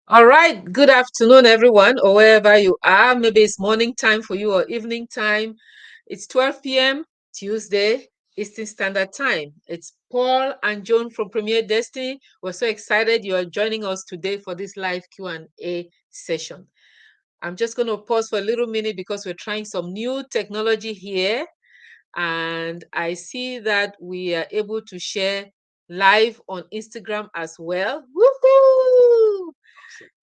All right, good afternoon, everyone, or wherever you are. Maybe it's morning time for you or evening time. It's 12 p.m. Tuesday, Eastern Standard Time. It's Paul and Joan from Premier Destiny. We're so excited you are joining us today for this live Q&A session. I'm just going to pause for a little minute because we're trying some new technology here. And I see that we are able to share live on Instagram as well. Woohoo!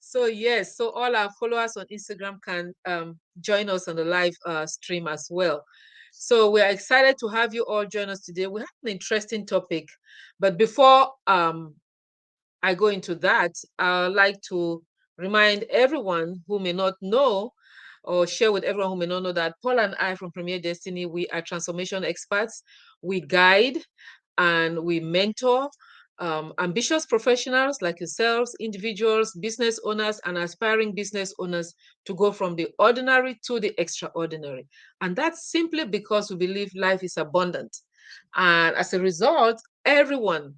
So yes, so all our followers on Instagram can join us on the live stream as well. So we're excited to have you all join us today. We have an interesting topic, but before I go into that, I'd like to remind everyone who may not know or share with everyone who may not know that Paul and I from Premier Destiny, we are transformation experts. We guide and we mentor ambitious professionals like yourselves, individuals, business owners, and aspiring business owners to go from the ordinary to the extraordinary. And that's simply because we believe life is abundant. And as a result, everyone,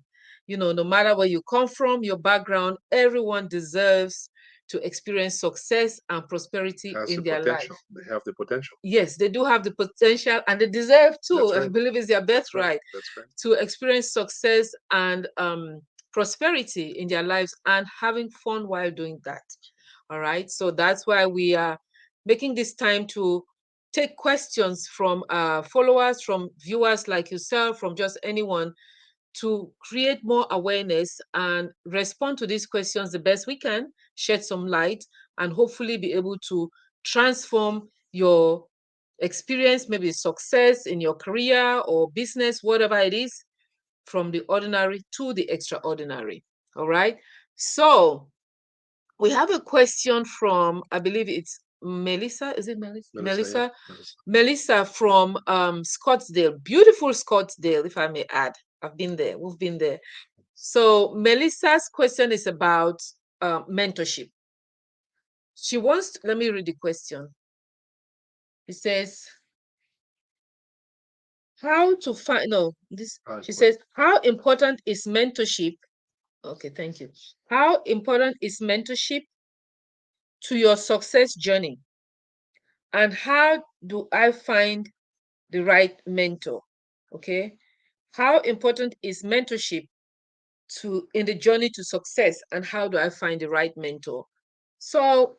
no matter where you come from, your background, everyone deserves to experience success and prosperity in their life. They have the potential. Yes, they do have the potential and they deserve too. That's I right. believe it's their That's right. birthright That's right. to experience success and prosperity in their lives and having fun while doing that. All right. So that's why we are making this time to take questions from followers, from viewers like yourself, from just anyone to create more awareness and respond to these questions the best we can, shed some light, and hopefully be able to transform your experience, maybe success in your career or business, whatever it is, from the ordinary to the extraordinary. All right. So we have a question from, I believe it's Melissa. Is it Melissa? Melissa, yeah. Melissa, Melissa. Melissa from Scottsdale, beautiful Scottsdale, if I may add. I've been there. We've been there. So Melissa's question is about mentorship. She wants, let me read the question. It says, how to find, no, this, she says, how important is mentorship? Okay, thank you. How important is mentorship to your success journey? And how do I find the right mentor? Okay. How important is mentorship to in the journey to success, and how do I find the right mentor? So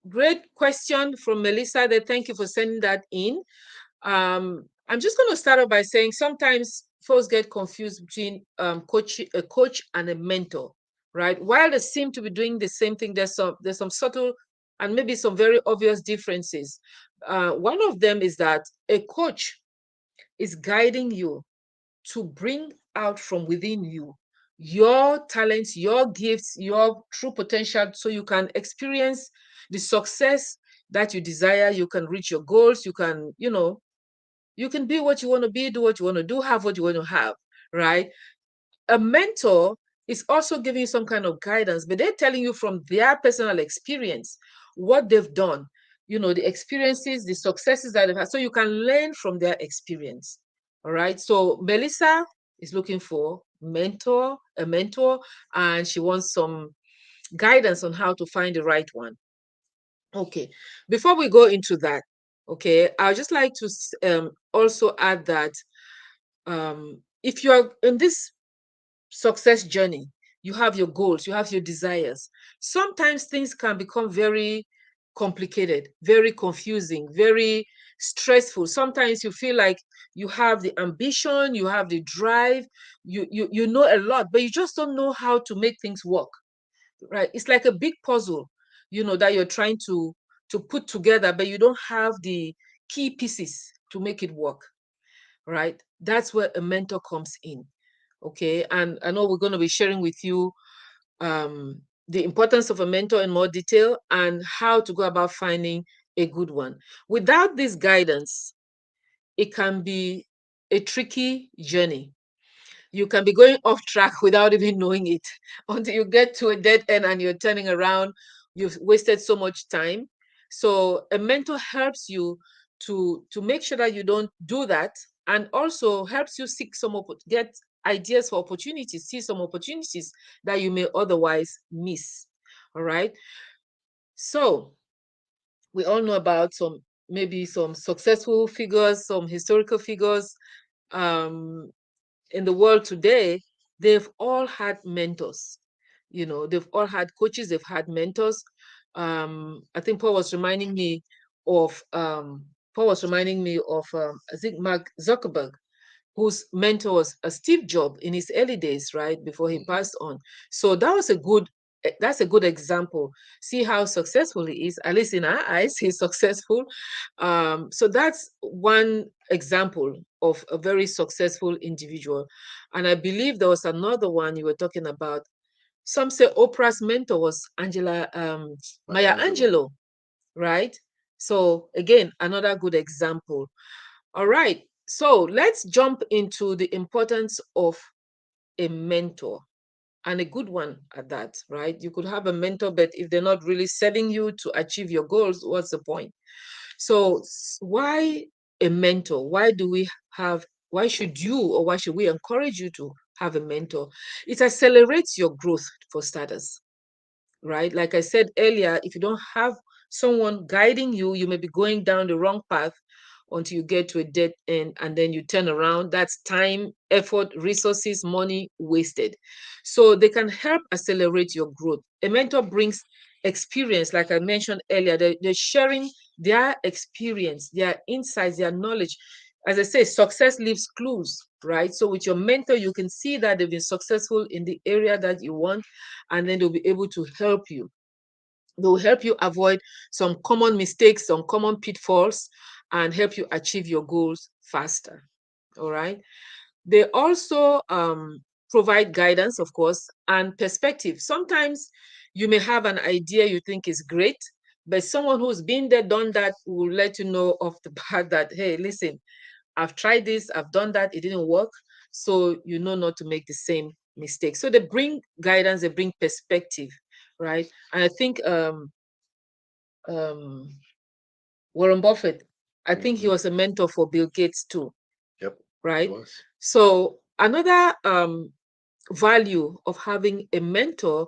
great question from Melissa there. Thank you for sending that in. I'm just going to start off by saying sometimes folks get confused between a coach and a mentor, right? While they seem to be doing the same thing, there's some subtle and maybe some very obvious differences. One of them is that a coach is guiding you to bring out from within you your talents, your gifts, your true potential, so you can experience the success that you desire. You can reach your goals. You can be what you want to be, do what you want to do, have what you want to have, right? A mentor is also giving you some kind of guidance, but they're telling you from their personal experience what they've done, the experiences, the successes that they've had, so you can learn from their experience. All right. So Melissa is looking for a mentor, and she wants some guidance on how to find the right one. Okay. Before we go into that, okay, I'd just like to also add that if you are in this success journey, you have your goals, you have your desires. Sometimes things can become very complicated, very confusing, very stressful. Sometimes you feel like you have the ambition, you have the drive, you know a lot, but you just don't know how to make things work, right? It's like a big puzzle, that you're trying to put together, but you don't have the key pieces to make it work, right? That's where a mentor comes in. Okay. And I know we're going to be sharing with you the importance of a mentor in more detail and how to go about finding a good one. Without this guidance, it can be a tricky journey. You can be going off track without even knowing it until you get to a dead end and you're turning around. You've wasted so much time. So a mentor helps you to make sure that you don't do that, and also helps you get ideas for opportunities, see some opportunities that you may otherwise miss. All right. So we all know about maybe some successful figures, some historical figures um, in the world today. They've all had mentors. They've all had coaches. They've had mentors. I think Paul was reminding me of I think Mark Zuckerberg, whose mentor was Steve Jobs in his early days, right before he passed on. So that's a good example. See how successful he is. At least in our eyes, he's successful. So that's one example of a very successful individual. And I believe there was another one you were talking about. Some say Oprah's mentor was Maya Angelou, right? So again, another good example. All right. So let's jump into the importance of a mentor, and a good one at that, right? You could have a mentor, but if they're not really serving you to achieve your goals, what's the point? So why a mentor? Why should you, or why should we encourage you to have a mentor? It accelerates your growth, for starters, right? Like I said earlier, if you don't have someone guiding you, you may be going down the wrong path until you get to a dead end, and then you turn around. That's time, effort, resources, money wasted. So they can help accelerate your growth. A mentor brings experience, like I mentioned earlier. They're sharing their experience, their insights, their knowledge. As I say, success leaves clues, right? So with your mentor, you can see that they've been successful in the area that you want, and then they'll be able to help you. They'll help you avoid some common mistakes, some common pitfalls, and help you achieve your goals faster. All right. They also provide guidance, of course, and perspective. Sometimes you may have an idea you think is great, but someone who's been there, done that will let you know off the bat that, hey, listen, I've tried this, I've done that, it didn't work. So you know not to make the same mistake. So they bring guidance, they bring perspective, right? And I think um, Warren Buffett, I think he was a mentor for Bill Gates too. Yep. Right? So another value of having a mentor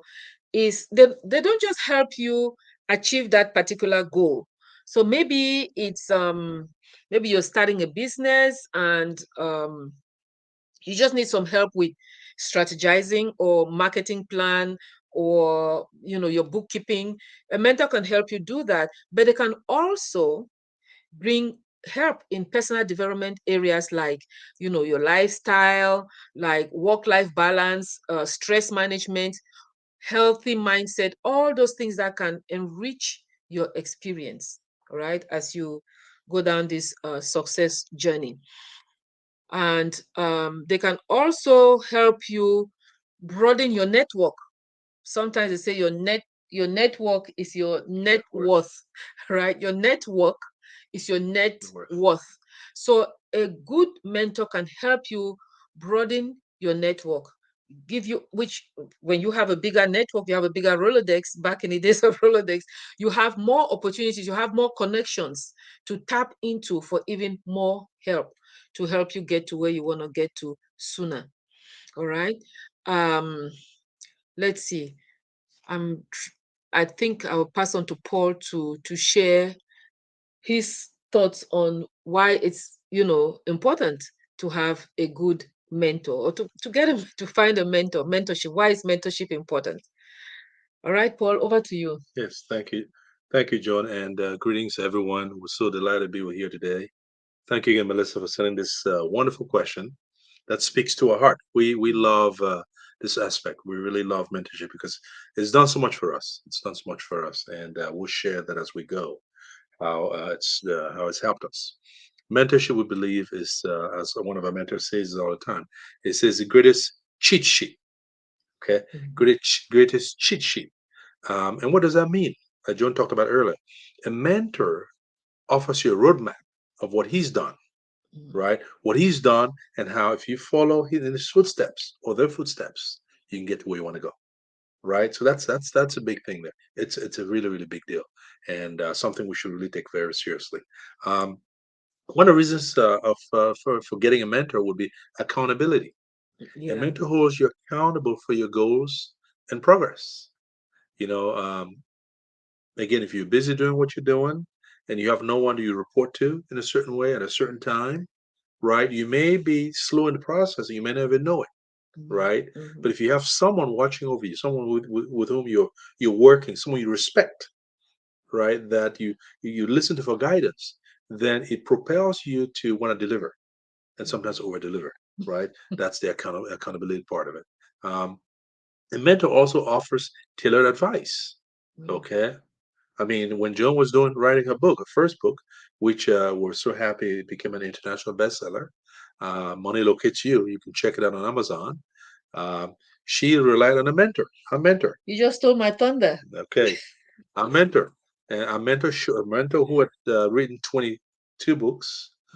is they don't just help you achieve that particular goal. So maybe you're starting a business, and you just need some help with strategizing or marketing plan, or your bookkeeping. A mentor can help you do that, but they can also bring help in personal development areas like your lifestyle, like work-life balance, stress management, healthy mindset, all those things that can enrich your experience, all right, as you go down this success journey. And they can also help you broaden your network. Sometimes they say your network is your net worth, right? Your network is your net worth. So a good mentor can help you broaden your network, give you, which when you have a bigger network, you have a bigger Rolodex. Back in the days of Rolodex, you have more opportunities, you have more connections to tap into for even more help, to help you get to where you want to get to sooner. All right. um let's see. um I think I'll pass on to Paul to share his thoughts on why it's important to have a good mentor, or to get him to find a mentorship. Why is mentorship important? All right, Paul, over to you. Yes, thank you. Thank you, John, and greetings to everyone. We're so delighted to be here today. Thank you again, Melissa, for sending this wonderful question that speaks to our heart. We love this aspect. We really love mentorship because it's done so much for us. It's done so much for us, and we'll share that as we go. How it's helped us. Mentorship, we believe, is as one of our mentors says all the time. It says the greatest cheat sheet. Okay, greatest cheat sheet. And what does that mean? John talked about earlier. A mentor offers you a roadmap of what he's done, right? What he's done, and how if you follow in his footsteps or their footsteps, you can get to where you want to go, right? So that's a big thing there. It's a really really big deal, and something we should really take very seriously. Um, One of the reasons for getting a mentor would be accountability. A Yeah. mentor holds you accountable for your goals and progress. You know, again, if you're busy doing what you're doing and you have no one you report to in a certain way at a certain time, right? You may be slow in the process and you may not even know it, right? Mhm. But if you have someone watching over you, someone with whom you're working, someone you respect, right? That you listen to for guidance, then it propels you to want to deliver and sometimes over deliver, right? That's the accountability part of it. Um, a mentor also offers tailored advice. Mhm. Okay, I mean, when Joan was doing writing her book, her first book, which we're so happy it became an international bestseller, Money Locates You. You can check it out on Amazon. Um, she relied on a mentor, her mentor. You just stole my thunder. Okay, a mentor, and a mentor who had written 22 books,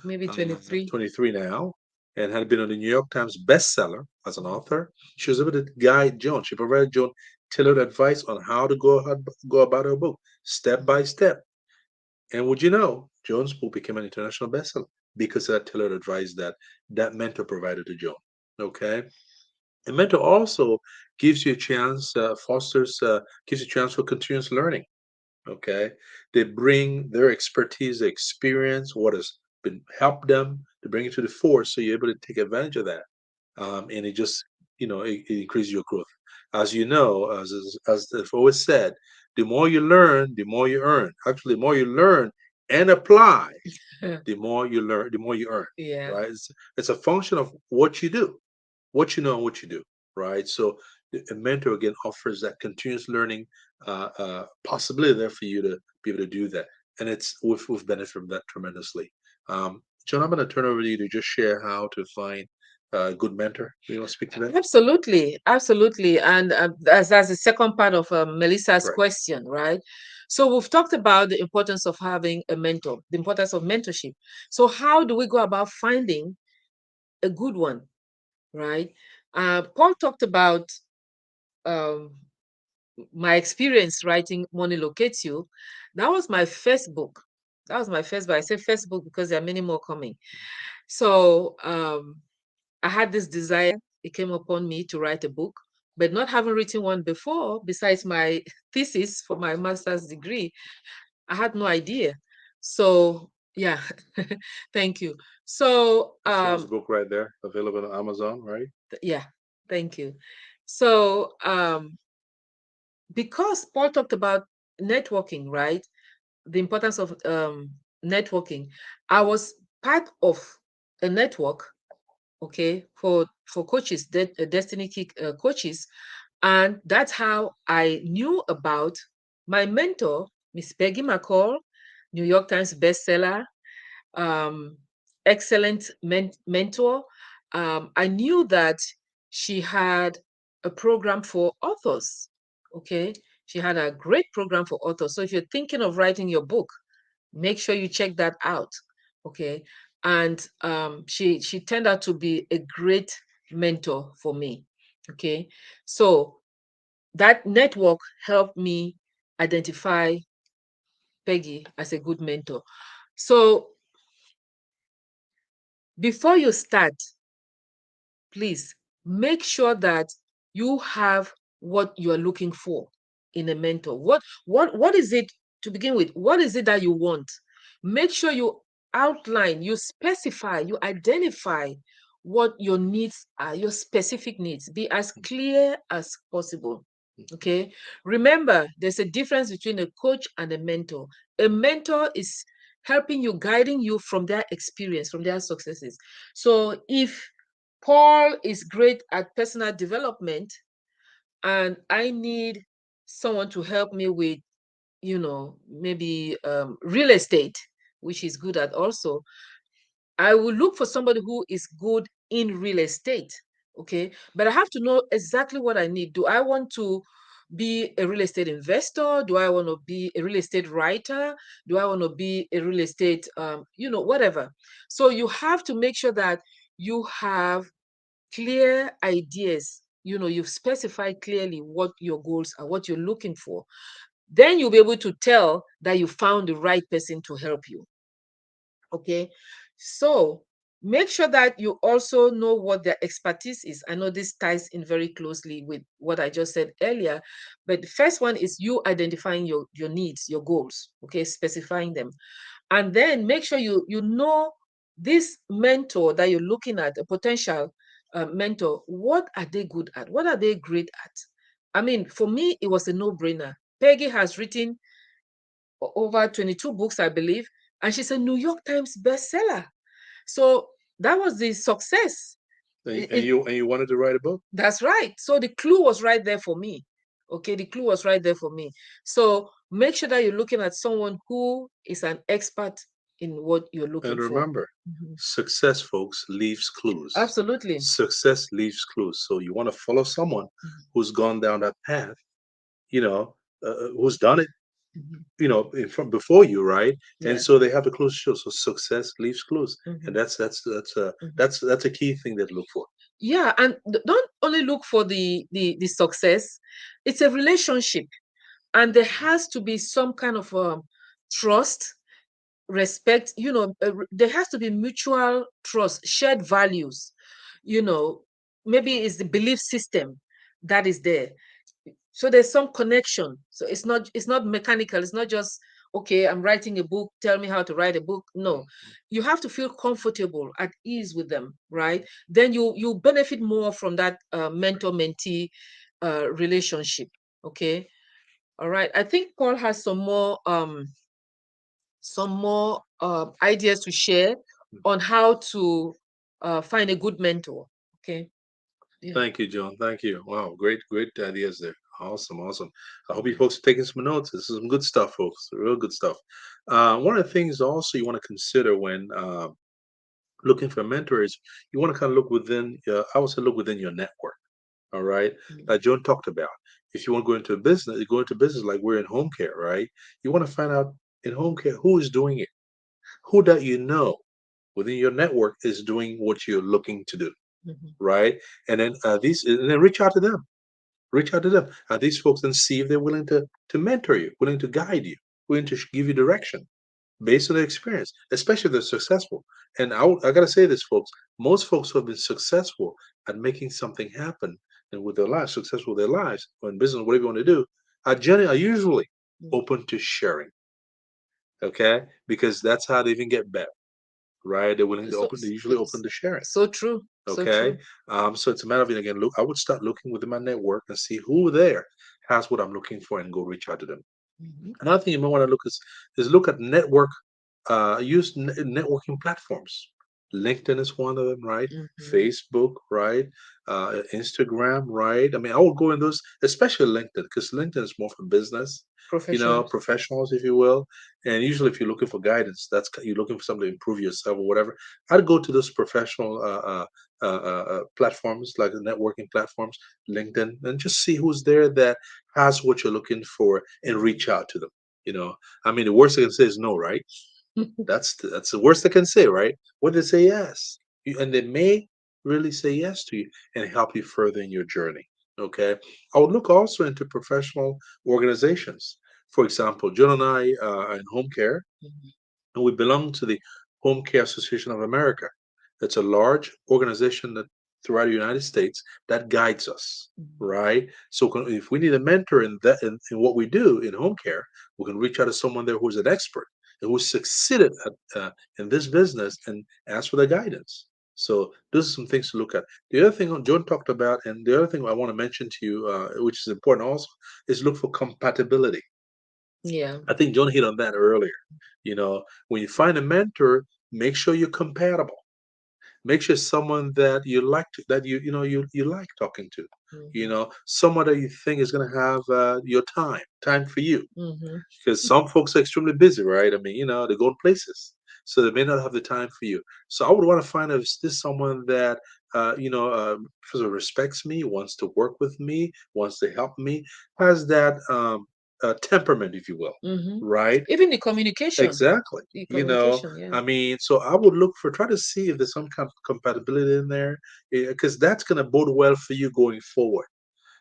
Maybe 23. 23 now, and had been on the New York Times bestseller as an author. She was able to guide Joan. She provided Joan tailored advice on how to go about her book, step by step. And would you know, Joan's book became an international bestseller because of that tailored advice that that mentor provided to Joan. Okay, a mentor also gives you a chance, gives you a chance for continuous learning. Okay, they bring their expertise, their experience, what has been helped them to bring it to the fore, so you're able to take advantage of that, and it just it increases your growth. As you know, as I've always said, the more you learn, the more you earn. Actually, the more you learn and apply, the more you learn, the more you earn. Yeah. Right? It's a function of what you do, what you know and what you do, right? So a mentor again offers that continuous learning possibility there for you to be able to do that, and we've benefited from that tremendously. John, I'm going to turn over to you to just share how to find a good mentor. You want to speak to that? Absolutely, absolutely. And that's the second part of Melissa's Correct. question, right? So we've talked about the importance of having a mentor, the importance of mentorship. So how do we go about finding a good one, right? Paul talked about um, my experience writing Money Locates You. That was my first book. That was my first book. I say first book because there are many more coming. So I had this desire. It came upon me to write a book, but not having written one before, besides my thesis for my master's degree, I had no idea. So yeah, thank you. So That's John's book right there, available on Amazon, right? yeah, thank you. So because Paul talked about networking, right? The importance of networking. I was part of a network, okay, for coaches, Destiny Kick coaches, and that's how I knew about my mentor, Miss Peggy McCall, New York Times bestseller, um, excellent mentor. I knew that she had a program for authors. Okay, she had a great program for authors. So if you're thinking of writing your book, make sure you check that out. Okay, and she turned out to be a great mentor for me. Okay, so that network helped me identify Peggy as a good mentor. So before you start, please make sure that you have what you are looking for in a mentor. What is it to begin with? What is it that you want? Make sure you outline, you specify, you identify what your needs are, your specific needs. Be as clear as possible. Okay. Remember, there's a difference between a coach and a mentor. A mentor is helping you, guiding you from their experience, from their successes. So if Paul is great at personal development, and I need someone to help me with, maybe real estate, which he's good at also. I will look for somebody who is good in real estate. Okay. But I have to know exactly what I need. Do I want to be a real estate investor? Do I want to be a real estate writer? Do I want to be a real estate, whatever? So you have to make sure that you have clear ideas. You've specified clearly what your goals are, what you're looking for. Then you'll be able to tell that you found the right person to help you. Okay. So Make sure that you also know what their expertise is. I know this ties in very closely with what I just said earlier, but the first one is you identifying your needs, your goals, okay, specifying them. And then make sure you know this mentor that you're looking at, a potential mentor, what are they good at? What are they great at? I mean, for me, it was a no-brainer. Peggy has written over 22 books, I believe, and she's a New York Times bestseller. So that was the success. And you wanted to write a book. That's right. So the clue was right there for me. Okay, the clue was right there for me. So make sure that you're looking at someone who is an expert in what you're looking And for. remember, Mhm. success, folks, leaves clues. Absolutely. Success leaves clues. So you want to follow someone Mhm. who's gone down that path, you know, who's done it, Mhm. from before you, right? And Yeah. so they have the clues to show. So success leaves clues, and Mhm. that's Mhm. that's a key thing that to look for. Yeah, and don't only look for the success. It's a relationship, and there has to be some kind of trust, respect. There has to be mutual trust, shared values. you know Maybe it's the belief system that is there, so there's some connection. So it's not mechanical. It's not just, okay, I'm writing a book, tell me how to write a book. No, you have to feel comfortable, at ease with them, right? Then you benefit more from that mentor mentee relationship. Okay. All right, I think Paul has some more ideas to share on how to find a good mentor. Okay. Yeah. Thank you, John. Thank you. Wow, great ideas there. Awesome, awesome. I hope you Mhm. folks are taking some notes. This is some good stuff, folks. Real good stuff. One of the things also you want to consider when looking for mentors, you want to kind of look within. I would say look within your network. All right, Mhm. like John talked about. If you want to go into a business, you go into business like we're in home care, right? You want to find out in home care who is doing it, who that you know within your network is doing what you're looking to do, Mhm. right? And then reach out to them. Reach out to them. These folks and see if they're willing to mentor you, willing to guide you, willing to give you direction based on their experience, especially if they're successful. And I got to say this, folks. Most folks who have been successful at making something happen and with their lives, successful with their lives, or in business, whatever you want to do, are usually Mhm. open to sharing. Okay, because that's how they even get better, right? They're willing to So open. They're usually open to sharing. so true. So Okay, true. so it's a matter of again. Look, I would start looking within my network and see who there has what I'm looking for, and go reach out to them. Mhm. Another thing you might want to look is look at networking platforms. LinkedIn is one of them, right? Mhm. Facebook, right? Instagram, right? I mean, I would go in those, especially LinkedIn, because LinkedIn is more for business, Professionals. professionals, if you will. And usually, if you're looking for guidance, you're looking for something to improve yourself or whatever. I'd go to those professional platforms, like the networking platforms, LinkedIn, and just see who's there that has what you're looking for, and Mhm. reach out to them. You know, I mean, the worst they can say is no, right? That's the worst they can say, right? What they say yes, and they may really say yes to you and help you further in your journey. Okay, I would look also into professional organizations. For example, John and I are in home care, Mhm. and we belong to the Home Care Association of America. It's a large organization that throughout the United States that guides us, Mhm. right? So if we need a mentor in what we do in home care, we can reach out to someone there who's an expert and who's succeeded in this business and ask for the guidance. So those are some things to look at. The other thing John talked about, and the other thing I want to mention to you, which is important also, is look for compatibility. Yeah. I think John hit on that earlier. When you find a mentor, make sure you're compatible. Make sure someone that you like you like talking to. Mhm. Someone that you think is going to have your time for you. Mhm. Because some folks are extremely busy, right? I mean, they're going places, so they may not have the time for you. So I would want to find out if this someone that first of all, respects me, wants to work with me, wants to help me, has that temperament, if you will, Mhm. right? Even the communication. Exactly. The communication, yeah. I mean, so I would try to see if there's some kind of compatibility in there, because that's going to bode well for you going forward.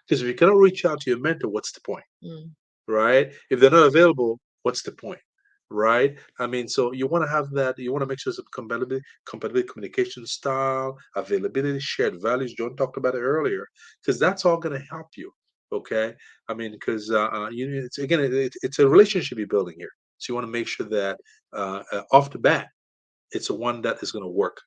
Because if you cannot reach out to your mentor, what's the point, Mm. right? If they're not available, what's the point? right? I mean, so you want to have that. You want to make sure it's a compatibility, communication style, availability, shared values. John talked about it earlier, because that's all going to help you. Okay, I mean, because it's again, it's a relationship you're building here. So you want to make sure that off the bat, it's a one that is going to work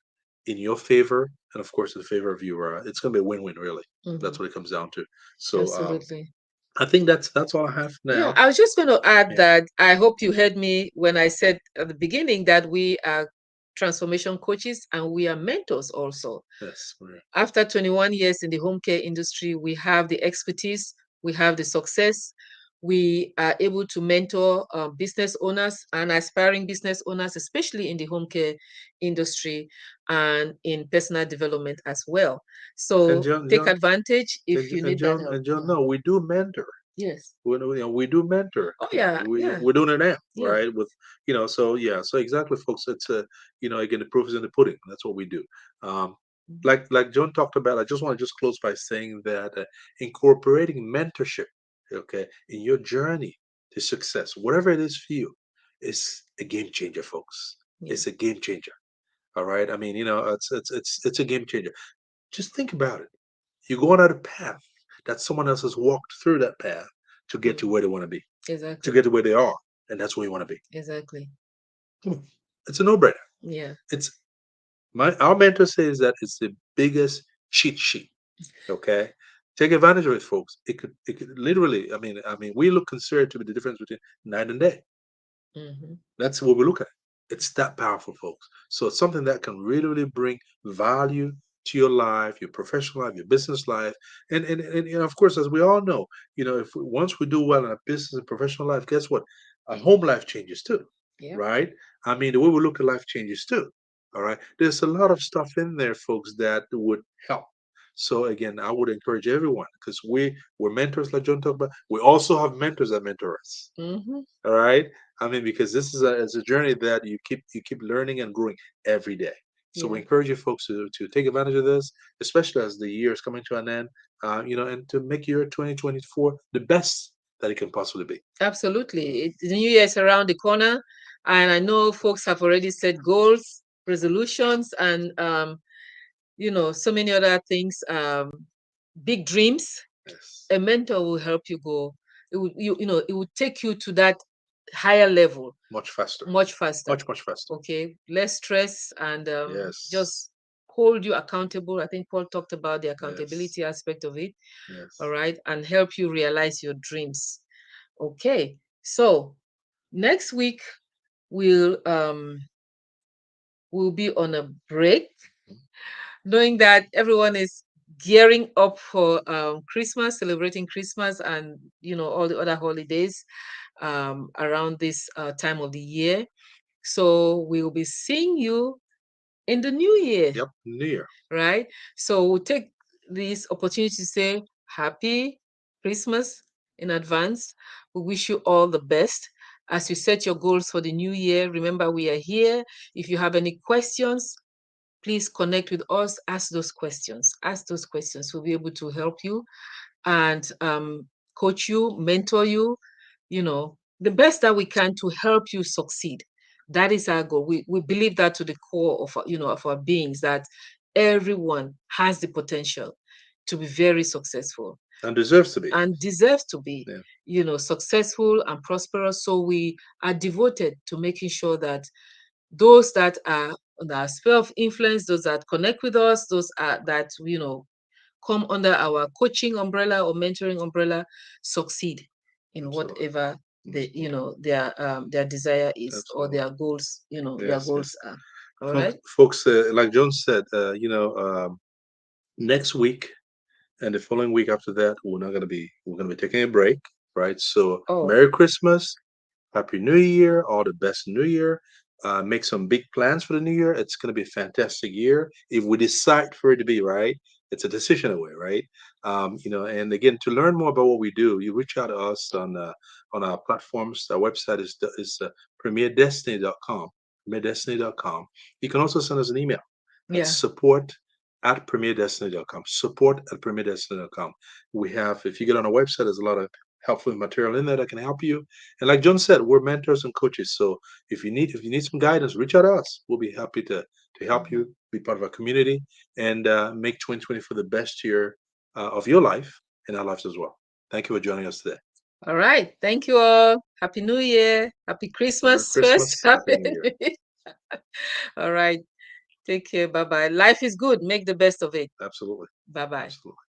in your favor, and of course, in favor of you. It's going to be a win-win, really. That's Mhm. what it comes down to. So Absolutely. I think that's all I have for Yeah, now. I was just going to add Yeah. that I hope you heard me when I said at the beginning that we are transformation coaches and we are mentors also. Yes. Maria. After 21 years in the home care industry, we have the expertise, we have the success. We are able to mentor business owners and aspiring business owners, especially in the home care industry and in personal development as well. And So John, take John, advantage if you need that help. and John, Yeah. no, we do mentor. Yes. We do mentor. Oh, yeah. Yeah. We're doing it now, Yeah. right? With so yeah, so exactly, folks. It's again, the proof is in the pudding. That's what we do. Um, Mhm. like John talked about. I just want to just close by saying that incorporating mentorship, okay, in your journey to success, whatever it is for you, is a game changer, folks. Yeah. It's a game changer. All right. I mean, it's a game changer. Just think about it. You're going on a path that someone else has walked through that path to get to Mhm. where they want to be, to Exactly. get to where they are, and that's where you want to be. Exactly. Come on. It's a no-brainer. Yeah. It's my our mentor says that it's the biggest cheat sheet. Okay, take advantage of it, folks. It could literally. I mean, we look consider it to be the difference between night and day. Hmm. That's what we look at. It's that powerful, folks. So it's something that can really, really bring value to your life, your professional life, your business life, and of course, as we all know, if once we do well in our business and professional life, guess what? Our home life changes too, Yeah. right? I mean, the way we look at life changes too. All right. There's a lot of stuff in there, folks, that would help. So again, I would encourage everyone because we're mentors, like John talked about. We also have mentors that mentor us. Hmm. All right. I mean, because this is a journey that you keep learning and growing every day. So we Yeah. encourage you folks to take advantage of this, especially as the year is coming to an end. And to make your 2024 the best that it can possibly be. Absolutely. The New Year is around the corner, and I know folks have already set goals, resolutions, and so many other things. Big dreams. Yes. A mentor will help you go. It will take you to that higher level Much faster. much faster. Much, much faster. Okay, less stress and Yes. just hold you accountable. I think Paul talked about the Yes. accountability aspect of it. All Yes. right, and help you realize your dreams. Okay, so next week we'll be on a break, knowing that everyone is gearing up for Christmas, celebrating Christmas, and all the other holidays around this time of the year. So we'll be seeing you in the new year, Yep. Near. right? So we'll take this opportunity to say happy Christmas in advance. We wish you all the best. As you set your goals for the new year, remember we are here. If you have any questions, please connect with us. Ask those questions. Ask those questions. We'll be able to help you and coach you, mentor you, the best that we can to help you succeed. That is our goal. We believe that to the core of of our beings, that everyone has the potential to be very successful And deserves to be. and deserves to be, Yeah. successful and prosperous. So we are devoted to making sure that those that are on our sphere of influence, those that connect with us, those that come under our coaching umbrella or mentoring umbrella succeed in Absolutely. whatever Absolutely. their desire is or Absolutely. their goals their Yes. goals Yes. are. All right. Folks, like John said, next week and the following week after that, we're gonna be taking a break, right? So Oh, Merry Christmas, Happy New Year, all the best New Year. Make some big plans for the new year. It's gonna be a fantastic year if we decide for it to be, right. It's a decision away, right? And again, to learn more about what we do, you reach out to us on our platforms. Our website is premierdestiny.com. Premierdestiny.com. You can also send us an email at yeah. support@premierdestiny.com. Support@premierdestiny.com. We have, if you get on our website, there's a lot of helpful material in there that can help you. And like John said, we're mentors and coaches. So if you need some guidance, reach out to us. We'll be happy to help you be part of our community and make 2024 the best year of your life and our lives as well. Thank you for joining us today. All right. Thank you all. Happy New Year. Happy Merry Christmas first. Christmas. Happy New Year. All right. Take care. Bye bye. Life is good. Make the best of it. Absolutely. Bye bye. Absolutely.